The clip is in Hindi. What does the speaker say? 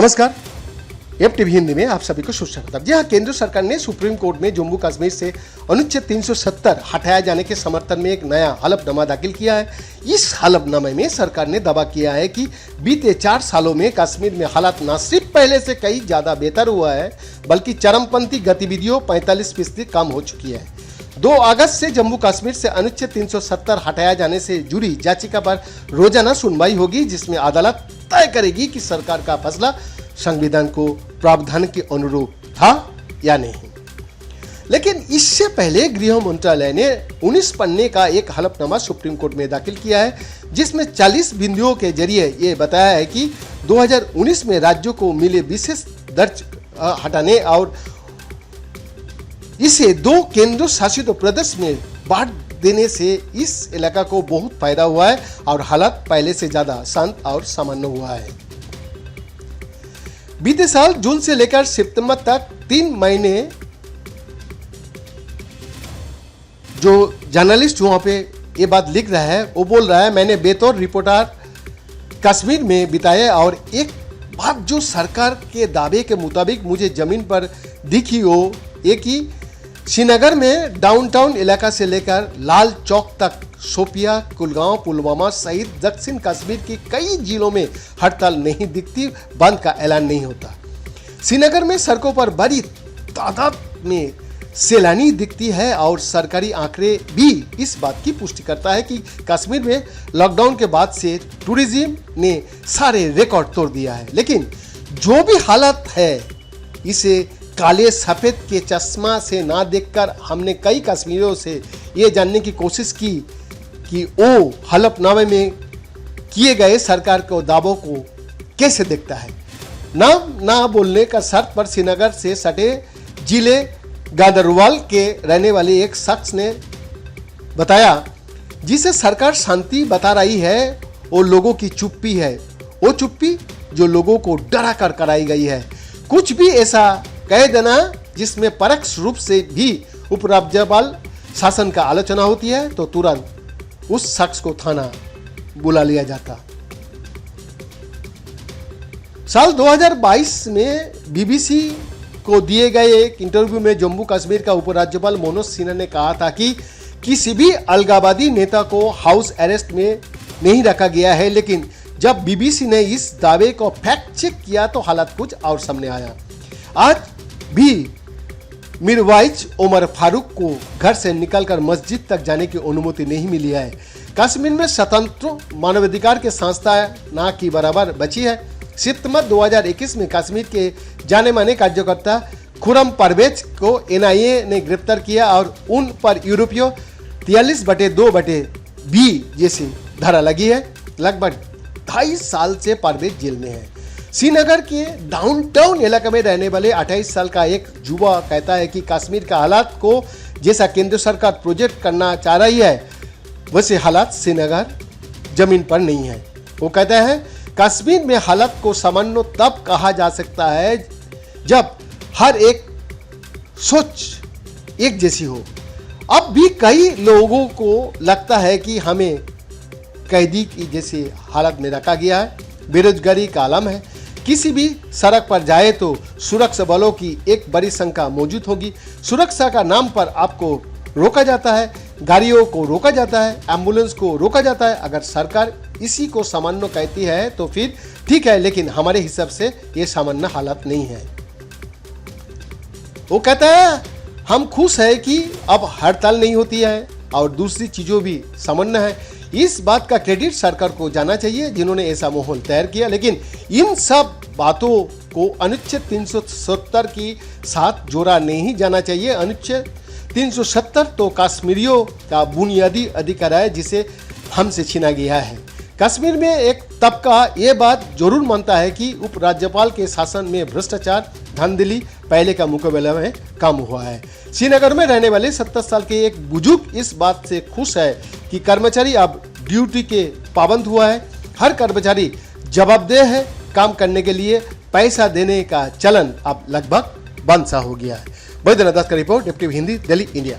नमस्कार, FTV हिंदी में आप सभी को सुस्वागत। जी हाँ, केंद्र सरकार ने सुप्रीम कोर्ट में जम्मू कश्मीर से अनुच्छेद 370 हटाया जाने के समर्थन में एक नया हलफनामा दाखिल किया है। इस हलफनामे में सरकार ने दावा किया है कि बीते 4 सालों में कश्मीर में हालात न सिर्फ पहले से कई ज्यादा बेहतर हुआ है, बल्कि चरमपंथी गतिविधियों 45% कम हो चुकी है। 2 अगस्त से जम्मू कश्मीर से अनुच्छेद 370 हटाया जाने से जुड़ी याचिका पर रोजाना सुनवाई होगी, जिसमें अदालत तय करेगी कि सरकार का फैसला संविधान को प्रावधान के अनुरूप था या नहीं। लेकिन इससे पहले गृह मंत्रालय ने 19 पन्ने का एक हलफनामा सुप्रीम कोर्ट में दाखिल किया है, जिसमें 40 बिंदुओं के जरिए ये बताया है कि 2019 में राज्यों को मिले विशेष दर्ज हटाने और इसे 2 केंद्र शासित प्रदेश में बांट देने से इस इलाका को बहुत फायदा हुआ है और हालात पहले से ज्यादा शांत और सामान्य हुआ है। बीते साल जून से लेकर सितंबर तक 3 महीने जो जर्नलिस्ट वहां पे ये बात लिख रहा है, वो बोल रहा है मैंने बेतौर रिपोर्टर कश्मीर में बिताए और एक बात जो सरकार के दावे के मुताबिक मुझे जमीन पर दिखी वो ये कि श्रीनगर में डाउनटाउन इलाका से लेकर लाल चौक तक शोपिया, कुलगांव, पुलवामा सहित दक्षिण कश्मीर के कई जिलों में हड़ताल नहीं दिखती, बंद का ऐलान नहीं होता। श्रीनगर में सड़कों पर बड़ी तादाद में सैलानी दिखती है और सरकारी आंकड़े भी इस बात की पुष्टि करता है कि कश्मीर में लॉकडाउन के बाद से टूरिज्म ने सारे रिकॉर्ड तोड़ दिया है। लेकिन जो भी हालत है, इसे काले सफेद के चश्मा से ना देखकर हमने कई कश्मीरियों से ये जानने की कोशिश की कि वो हलफनामे में किए गए सरकार के दावों को कैसे देखता है। नाम ना बोलने का शर्त पर श्रीनगर से सटे जिले गादरवाल के रहने वाले एक शख्स ने बताया, जिसे सरकार शांति बता रही है वो लोगों की चुप्पी है, वो चुप्पी जो लोगों को डरा कर कराई गई है। कुछ भी ऐसा कह देना जिसमें परोक्ष रूप से भी उपराज्यपाल शासन का आलोचना होती है तो तुरंत उस शख्स को थाना बुला लिया जाता। साल 2022 में बीबीसी को दिए गए एक इंटरव्यू में जम्मू कश्मीर का उपराज्यपाल मनोज सिन्हा ने कहा था कि किसी भी अलगाववादी नेता को हाउस अरेस्ट में नहीं रखा गया है, लेकिन जब बीबीसी ने इस दावे को फैक्ट चेक किया तो हालात कुछ और सामने आया। आज भी मीरवाइज उमर फारूक को घर से निकलकर मस्जिद तक जाने की अनुमति नहीं मिली है। कश्मीर में स्वतंत्र मानवाधिकार के संस्था ना की बराबर बची है। सितंबर 2021 में कश्मीर के जाने माने कार्यकर्ता खुरम परवेज को NIA ने गिरफ्तार किया और उन पर यूरोपीय 43/2/B जैसी धारा लगी है। लगभग 2.5 साल से परवेज जेल में है। श्रीनगर के डाउनटाउन इलाके में रहने वाले 28 साल का एक युवा कहता है कि कश्मीर का हालात को जैसा केंद्र सरकार प्रोजेक्ट करना चाह रही है, वैसे हालात श्रीनगर जमीन पर नहीं है। वो कहता है कश्मीर में हालात को सामान्य तब कहा जा सकता है जब हर एक सोच एक जैसी हो। अब भी कई लोगों को लगता है कि हमें कैदी की जैसे हालत में रखा गया है। बेरोजगारी का आलम है। किसी भी सड़क पर जाए तो सुरक्षा बलों की एक बड़ी संख्या मौजूद होगी। सुरक्षा का नाम पर आपको रोका जाता है, गाड़ियों को रोका जाता है, एम्बुलेंस को रोका जाता है। अगर सरकार इसी को सामान्य कहती है तो फिर ठीक है, लेकिन हमारे हिसाब से ये सामान्य हालत नहीं है। वो कहता है हम खुश है कि अब हड़ताल नहीं होती है और दूसरी चीजों भी सामान्य है। इस बात का क्रेडिट सरकार को जाना चाहिए जिन्होंने ऐसा माहौल तैयार किया। लेकिन इन सब बातों को अनुच्छेद 370 के साथ जोड़ा नहीं जाना चाहिए। अनुच्छेद 370 तो कश्मीरियों का बुनियादी अधिकार है जिसे हमसे छीना गया है। कश्मीर में एक तबका ये बात जरूर मानता है कि उपराज्यपाल के शासन में भ्रष्टाचार, धांधली पहले का मुकाबले में कम हुआ है। श्रीनगर में रहने वाले 70 साल के एक बुजुर्ग इस बात से खुश है कि कर्मचारी अब ड्यूटी के पाबंद हुआ है। हर कर्मचारी जवाबदेह है। काम करने के लिए पैसा देने का चलन अब लगभग बंद सा हो गया है। बैद्यनाथ दास का report, FTV Hindi, Delhi, India.